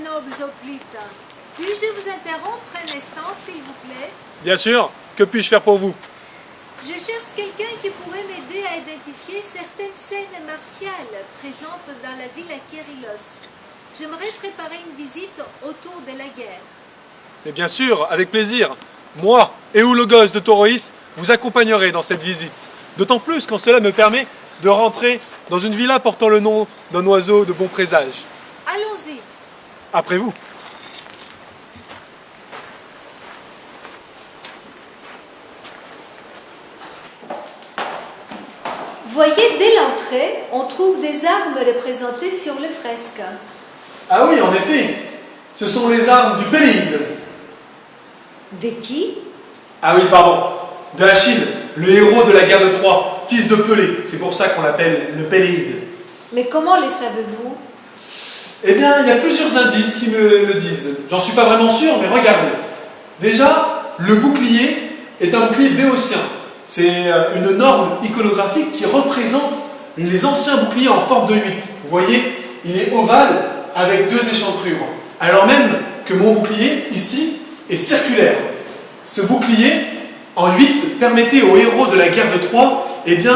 nobles hoplites. Puis-je vous interrompre un instant, s'il vous plaît? Bien sûr, que puis-je faire pour vous? Je cherche quelqu'un qui pourrait m'aider à identifier certaines scènes martiales présentes dans la ville à Kérilos. J'aimerais préparer une visite autour de la guerre. Mais bien sûr, avec plaisir. Moi, Eulogos de Toroïs, vous accompagnerai dans cette visite. D'autant plus quand cela me permet de rentrer dans une villa portant le nom d'un oiseau de bon présage. Allons-y. Après vous. Voyez, dès l'entrée, on trouve des armes représentées sur les fresques. Ah oui, en effet, ce sont les armes du Péléide. De qui? Ah oui, pardon, de Achille, le héros de la guerre de Troie, fils de Pelée. C'est pour ça qu'on l'appelle le Péléide. Mais comment les savez-vous? Eh bien, il y a plusieurs indices qui me le disent. J'en suis pas vraiment sûr, mais regardez. Déjà, le bouclier est un bouclier béotien. C'est une norme iconographique qui représente les anciens boucliers en forme de 8. Vous voyez, il est ovale avec 2 échancrures. Alors même que mon bouclier, ici, est circulaire. Ce bouclier, en 8, permettait aux héros de la guerre de Troie, eh bien,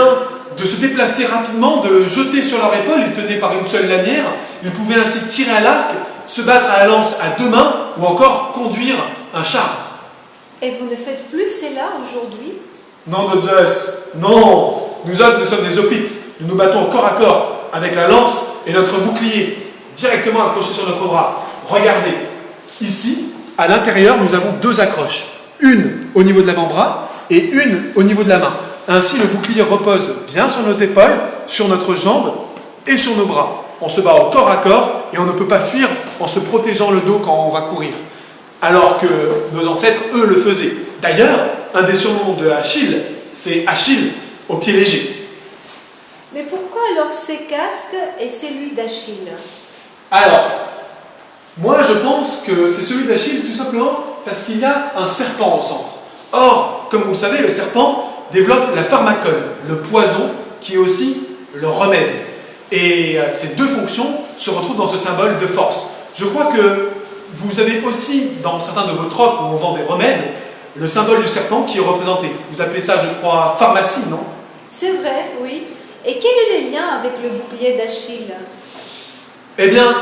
de se déplacer rapidement, de jeter sur leur épaule, ils tenaient par une seule lanière, ils pouvaient ainsi tirer à l'arc, se battre à la lance à 2 mains, ou encore conduire un char. Et vous ne faites plus cela aujourd'hui? Non de Zeus, non. Nous autres, nous sommes des hoplites. Nous nous battons corps à corps avec la lance et notre bouclier directement accroché sur notre bras. Regardez, ici, à l'intérieur, nous avons 2 accroches. Une au niveau de l'avant-bras et une au niveau de la main. Ainsi, le bouclier repose bien sur nos épaules, sur notre jambe et sur nos bras. On se bat au corps à corps et on ne peut pas fuir en se protégeant le dos quand on va courir. Alors que nos ancêtres, eux, le faisaient. D'ailleurs, un des surnoms de Achille, c'est Achille au pied léger. Mais pourquoi alors ces casques et celui d'Achille? Alors, moi je pense que c'est celui d'Achille tout simplement parce qu'il y a un serpent au centre. Or, comme vous le savez, le serpent développe la pharmacone, le poison, qui est aussi le remède. Et ces 2 fonctions se retrouvent dans ce symbole de force. Je crois que vous avez aussi, dans certains de vos trocs où on vend des remèdes, le symbole du serpent qui est représenté. Vous appelez ça, je crois, pharmacie, non? C'est vrai, oui. Et quel est le lien avec le bouclier d'Achille? Eh bien,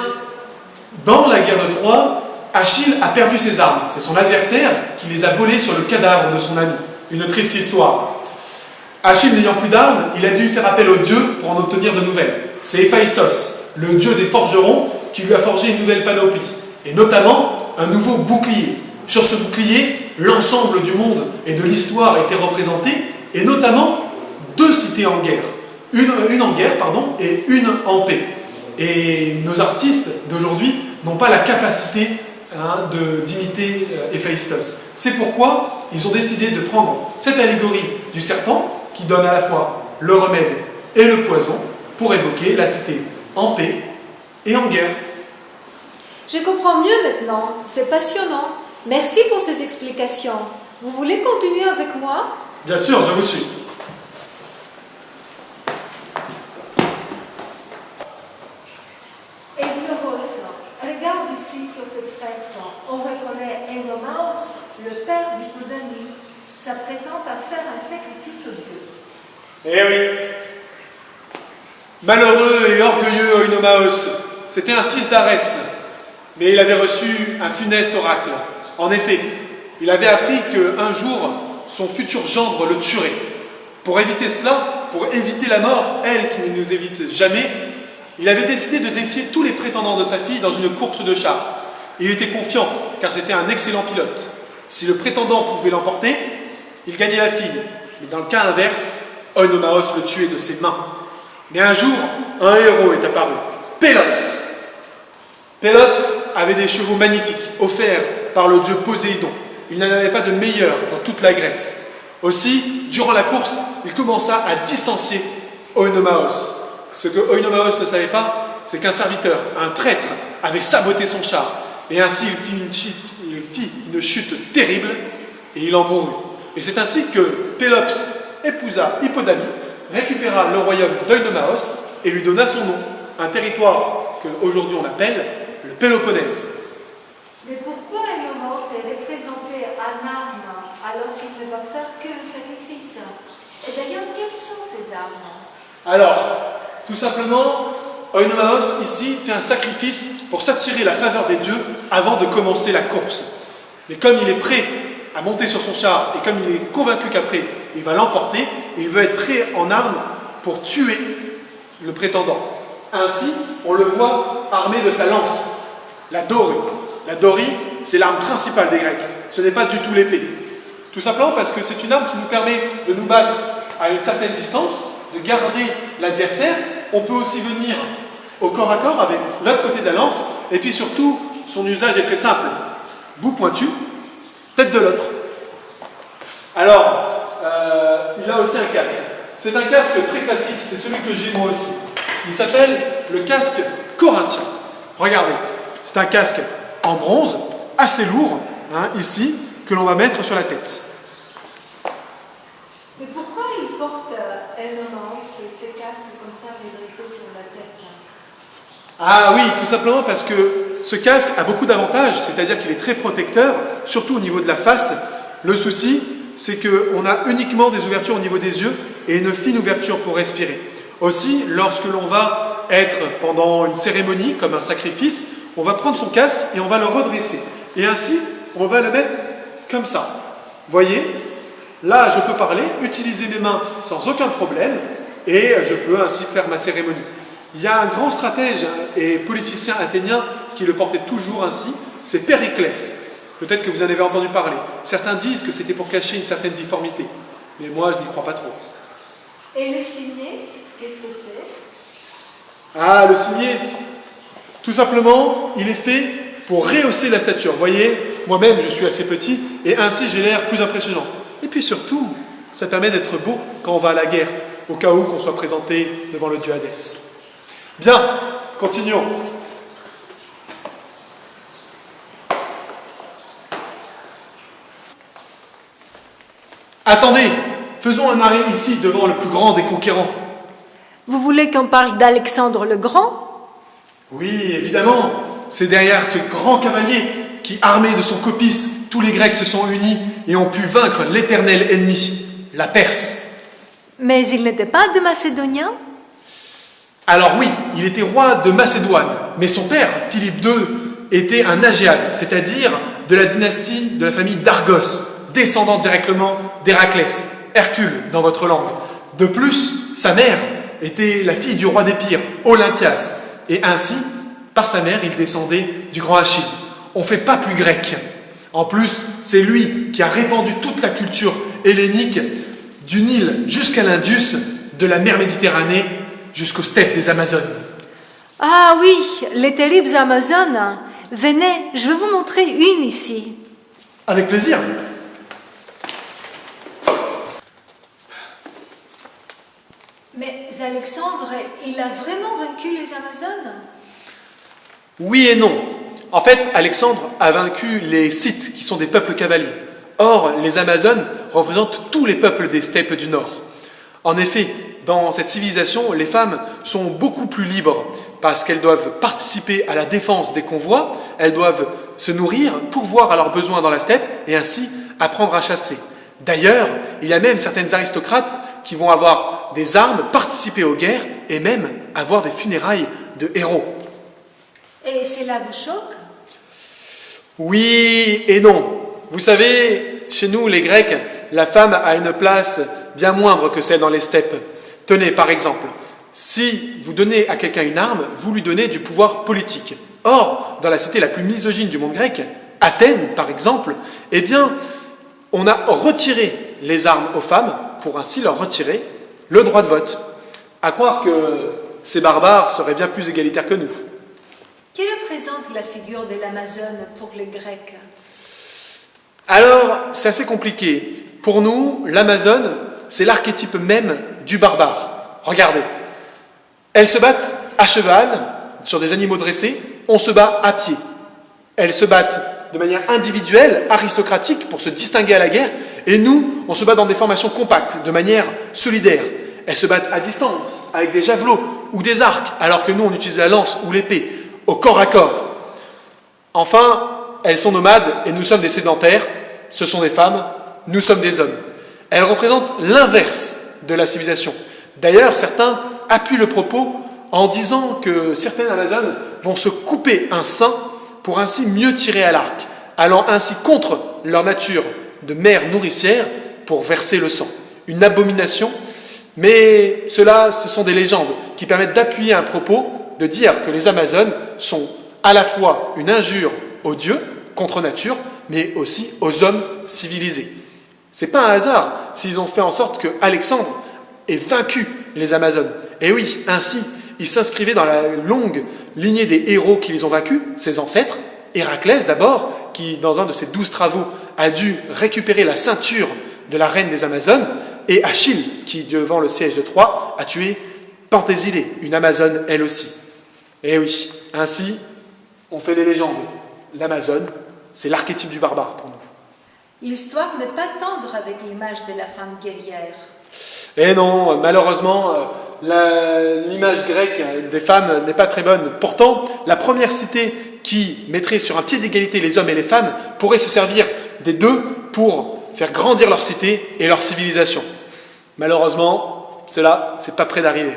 dans la guerre de Troie, Achille a perdu ses armes. C'est son adversaire qui les a volées sur le cadavre de son ami. Une triste histoire. Achille n'ayant plus d'armes, il a dû faire appel aux dieux pour en obtenir de nouvelles. C'est Héphaïstos, le dieu des forgerons, qui lui a forgé une nouvelle panoplie, et notamment un nouveau bouclier. Sur ce bouclier, l'ensemble du monde et de l'histoire était représenté, et notamment 2 cités en guerre. Une en guerre, et une en paix. Et nos artistes d'aujourd'hui n'ont pas la capacité d'imiter Héphaïstos. C'est pourquoi ils ont décidé de prendre cette allégorie du serpent, qui donne à la fois le remède et le poison, pour évoquer la cité en paix et en guerre. Je comprends mieux maintenant. C'est passionnant. Merci pour ces explications. Vous voulez continuer avec moi? Bien sûr, je vous suis. Eulogos, regarde ici sur cette fresque. On reconnaît Eunomaos, le père d'Hippodamie, s'apprêtant à faire un sacrifice aux dieux. Eh oui. Malheureux et orgueilleux Oinomaos, c'était un fils d'Arès, mais il avait reçu un funeste oracle. En effet, il avait appris qu'un jour, son futur gendre le tuerait. Pour éviter cela, pour éviter la mort, elle qui ne nous évite jamais, il avait décidé de défier tous les prétendants de sa fille dans une course de chars. Il était confiant, car c'était un excellent pilote. Si le prétendant pouvait l'emporter, il gagnait la fille. Mais dans le cas inverse, Oinomaos le tuait de ses mains. Mais un jour, un héros est apparu, Pélops. Pélops avait des chevaux magnifiques, offerts par le dieu Poséidon. Il n'en avait pas de meilleur dans toute la Grèce. Aussi, durant la course, il commença à distancier Oinomaos. Ce que Oinomaos ne savait pas, c'est qu'un serviteur, un traître, avait saboté son char. Et ainsi, il fit une chute terrible et il en mourut. Et c'est ainsi que Pélops épousa Hippodamie, récupéra le royaume d'Oinomaos et lui donna son nom, un territoire qu'aujourd'hui on appelle le Péloponnèse. Mais pourquoi Ionos est représenté en armes alors qu'il ne va faire que le sacrifice? Et d'ailleurs, quelles sont ces armes? Alors, tout simplement, Oinomaos ici fait un sacrifice pour s'attirer la faveur des dieux avant de commencer la course. Mais comme il est prêt à monter sur son char et comme il est convaincu qu'après il va l'emporter, il veut être prêt en armes pour tuer le prétendant. Ainsi, on le voit armé de sa lance, la dorie. La dorie, c'est l'arme principale des Grecs. Ce n'est pas du tout l'épée. Tout simplement parce que c'est une arme qui nous permet de nous battre à une certaine distance, de garder l'adversaire. On peut aussi venir au corps à corps avec l'autre côté de la lance. Et puis surtout, son usage est très simple. Bout pointu, tête de l'autre. Alors, il a aussi un casque. C'est un casque très classique, c'est celui que j'ai moi aussi. Il s'appelle le casque corinthien. Regardez, c'est un casque en bronze, assez lourd, ici, que l'on va mettre sur la tête. Mais pourquoi il porte Ionos ce casque comme ça, redressé sur la tête? Ah oui, tout simplement parce que ce casque a beaucoup d'avantages, c'est-à-dire qu'il est très protecteur, surtout au niveau de la face. Le souci, c'est qu'on a uniquement des ouvertures au niveau des yeux et une fine ouverture pour respirer. Aussi, lorsque l'on va être pendant une cérémonie, comme un sacrifice, on va prendre son casque et on va le redresser. Et ainsi, on va le mettre comme ça. Voyez, là, je peux parler, utiliser mes mains sans aucun problème et je peux ainsi faire ma cérémonie. Il y a un grand stratège et politicien athénien qui le portait toujours ainsi, c'est Périclès. Peut-être que vous en avez entendu parler. Certains disent que c'était pour cacher une certaine difformité. Mais moi, je n'y crois pas trop. Et le signet, qu'est-ce que c'est? Ah, le signet, tout simplement, il est fait pour rehausser la stature. Vous voyez, moi-même, je suis assez petit, et ainsi, j'ai l'air plus impressionnant. Et puis surtout, ça permet d'être beau quand on va à la guerre, au cas où qu'on soit présenté devant le dieu Hadès. Bien, continuons. Attendez, faisons un arrêt ici devant le plus grand des conquérants. Vous voulez qu'on parle d'Alexandre le Grand? Oui, évidemment, c'est derrière ce grand cavalier qui, armé de son coppice, tous les Grecs se sont unis et ont pu vaincre l'éternel ennemi, la Perse. Mais il n'était pas de Macédonien? Alors oui, il était roi de Macédoine, mais son père, Philippe II, était un Agéade, c'est-à-dire de la dynastie de la famille d'Argos, descendant directement d'Héraclès, Hercule dans votre langue. De plus, sa mère était la fille du roi d'Épire, Olympias, et ainsi, par sa mère, il descendait du grand Achille. On ne fait pas plus grec. En plus, c'est lui qui a répandu toute la culture hellénique du Nil jusqu'à l'Indus, de la mer Méditerranée jusqu'aux steppes des Amazones. Ah oui, les terribles Amazones. Venez, je vais vous montrer une ici. Avec plaisir. Mais Alexandre, il a vraiment vaincu les Amazones? Oui et non. En fait, Alexandre a vaincu les Scythes, qui sont des peuples cavaliers. Or, les Amazones représentent tous les peuples des steppes du Nord. En effet, dans cette civilisation, les femmes sont beaucoup plus libres parce qu'elles doivent participer à la défense des convois, elles doivent se nourrir, pourvoir à leurs besoins dans la steppe et ainsi apprendre à chasser. D'ailleurs, il y a même certaines aristocrates qui vont avoir des armes, participer aux guerres et même avoir des funérailles de héros. Et cela vous choque? Oui et non. Vous savez, chez nous, les Grecs, la femme a une place bien moindre que celle dans les steppes. Tenez, par exemple, si vous donnez à quelqu'un une arme, vous lui donnez du pouvoir politique. Or, dans la cité la plus misogyne du monde grec, Athènes, par exemple, eh bien, on a retiré les armes aux femmes pour ainsi leur retirer le droit de vote. À croire que ces barbares seraient bien plus égalitaires que nous. Qui représente la figure de l'Amazone pour les Grecs? Alors, c'est assez compliqué. Pour nous, l'Amazone, c'est l'archétype même du barbare. Regardez. Elles se battent à cheval, sur des animaux dressés, on se bat à pied. Elles se battent de manière individuelle, aristocratique, pour se distinguer à la guerre, et nous, on se bat dans des formations compactes, de manière solidaire. Elles se battent à distance, avec des javelots ou des arcs, alors que nous, on utilise la lance ou l'épée, au corps à corps. Enfin, elles sont nomades et nous sommes des sédentaires. Ce sont des femmes, nous sommes des hommes. Elles représentent l'inverse de la civilisation. D'ailleurs, certains appuient le propos en disant que certaines Amazones vont se couper un sein pour ainsi mieux tirer à l'arc, allant ainsi contre leur nature de mère nourricière pour verser le sang. Une abomination, mais ce sont des légendes qui permettent d'appuyer un propos, de dire que les Amazones sont à la fois une injure aux dieux, contre nature, mais aussi aux hommes civilisés. C'est pas un hasard s'ils ont fait en sorte que Alexandre ait vaincu les Amazones. Et oui, ainsi, ils s'inscrivaient dans la longue lignée des héros qui les ont vaincus, ses ancêtres, Héraclès d'abord, qui dans un de ses 12 travaux a dû récupérer la ceinture de la reine des Amazones, et Achille, qui devant le siège de Troie a tué Penthésile, une Amazone elle aussi. Et oui, ainsi, on fait les légendes. L'Amazone, c'est l'archétype du barbare pour nous. L'histoire n'est pas tendre avec l'image de la femme guerrière. Et non, malheureusement, l'image grecque des femmes n'est pas très bonne. Pourtant, la première cité qui mettrait sur un pied d'égalité les hommes et les femmes pourrait se servir des deux pour faire grandir leur cité et leur civilisation. Malheureusement, cela, c'est pas près d'arriver.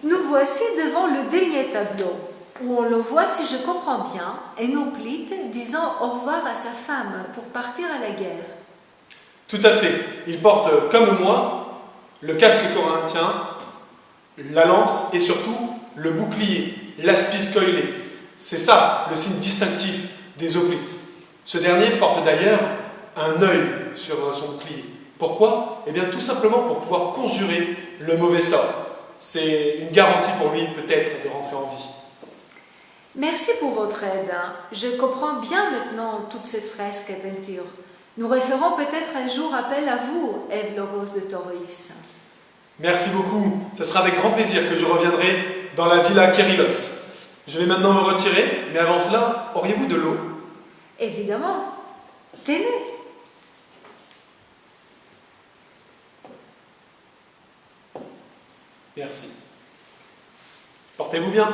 Nous voici devant le dernier tableau, où on le voit, si je comprends bien, un hoplite disant au revoir à sa femme pour partir à la guerre. Tout à fait. Il porte, comme moi, le casque corinthien, la lance et surtout le bouclier, l'aspis coilé. C'est ça le signe distinctif des hoplites. Ce dernier porte d'ailleurs un œil sur son bouclier. Pourquoi? Eh bien tout simplement pour pouvoir conjurer le mauvais sort. C'est une garantie pour lui peut-être de rentrer en vie. Merci pour votre aide. Je comprends bien maintenant toutes ces fresques et peintures. Nous referons peut-être un jour appel à vous, Ève Logos de Tauroïs. Merci beaucoup. Ce sera avec grand plaisir que je reviendrai dans la villa Kérilos. Je vais maintenant me retirer, mais avant cela, auriez-vous de l'eau? Évidemment. Tenez. Merci. Portez-vous bien.